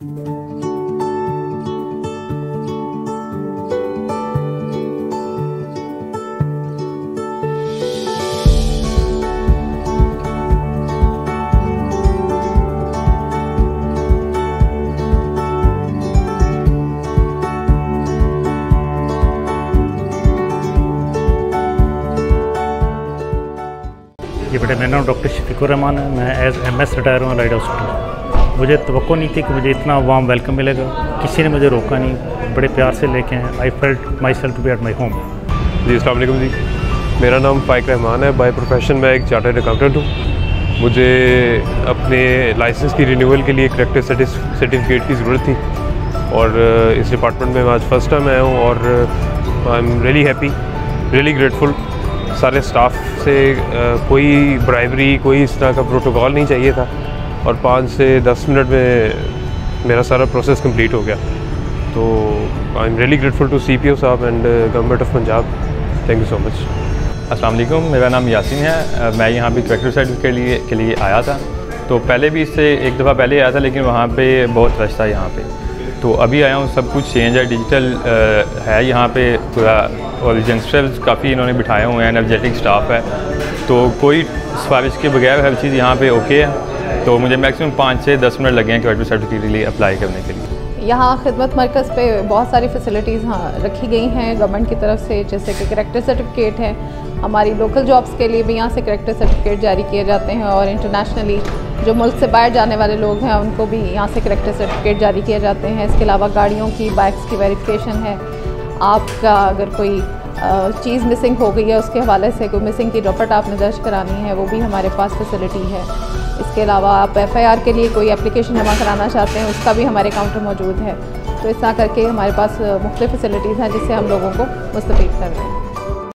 जी बेटा, मेरा नाम डॉक्टर शफीकुर रहमान है। मैं एज MS रिटायर हुआ लाइट हॉस्पिटल। मुझे तवक्को नहीं थी कि मुझे इतना वार्म वेलकम मिलेगा। किसी ने मुझे रोका नहीं, बड़े प्यार से लेके आए। I felt myself to be at my home. जी अस्सलाम वालेकुम जी, मेरा नाम फ़ाइक रहमान है। बाय प्रोफेशन मैं एक चार्टर्ड अकाउंटेंट हूँ। मुझे अपने लाइसेंस की रिन्यूअल के लिए करेक्टर सर्टिफिकेट की ज़रूरत थी और इस डिपार्टमेंट में मैं आज फर्स्ट टाइम आया हूँ और आई am really happy, really grateful. सारे स्टाफ से कोई ब्राइबरी, कोई इस तरह का प्रोटोकॉल नहीं चाहिए था और 5 से 10 मिनट में मेरा सारा प्रोसेस कंप्लीट हो गया। तो I am really grateful to CPO साहब and government of Punjab. Thank you so much. अस्सलाम वालेकुम, मेरा नाम यासीन है। मैं यहाँ भी करेक्टर सर्टिफिकेट के लिए आया था। तो पहले भी इससे एक दफ़ा पहले आया था, लेकिन वहाँ पे बहुत रश था यहाँ पे। तो अभी आया हूँ, सब कुछ चेंज है, डिजिटल है यहाँ पे पूरा, और यंगस्टर्स काफ़ी इन्होंने बिठाए हुए हैं, एनर्जेटिक स्टाफ है। तो कोई सिफारिश के बगैर हर चीज़ यहाँ पे ओके है। तो मुझे मैक्सिमम 5 से 10 मिनट लगे हैं करेक्टर सर्टिफिकेट के लिए अप्लाई करने के लिए। यहाँ खिदमत मरकज़ पे बहुत सारी फैसिलिटीज़ रखी गई हैं गवर्नमेंट की तरफ से, जैसे कि करेक्टर सर्टिफिकेट है। हमारी लोकल जॉब्स के लिए भी यहाँ से करेक्टर सर्टिफिकेट जारी किए जाते हैं और इंटरनेशनली जो मुल्क से बाहर जाने वाले लोग हैं उनको भी यहाँ से करेक्टर सर्टिफिकेट जारी किए जाते हैं। इसके अलावा गाड़ियों की, बाइक्स की वेरिफिकेशन है। आपका अगर कोई चीज़ मिसिंग हो गई है, उसके हवाले से कोई मिसिंग की रिपोर्ट आपने दर्ज करानी है, वो भी हमारे पास फैसिलिटी है। इसके अलावा आप FIR के लिए कोई एप्लीकेशन जमा कराना चाहते हैं, उसका भी हमारे काउंटर मौजूद है। तो इस तरह करके हमारे पास मुख्तलिफ फैसिलिटीज़ हैं जिससे हम लोगों को मुस्तफ़ीद कर रहे हैं।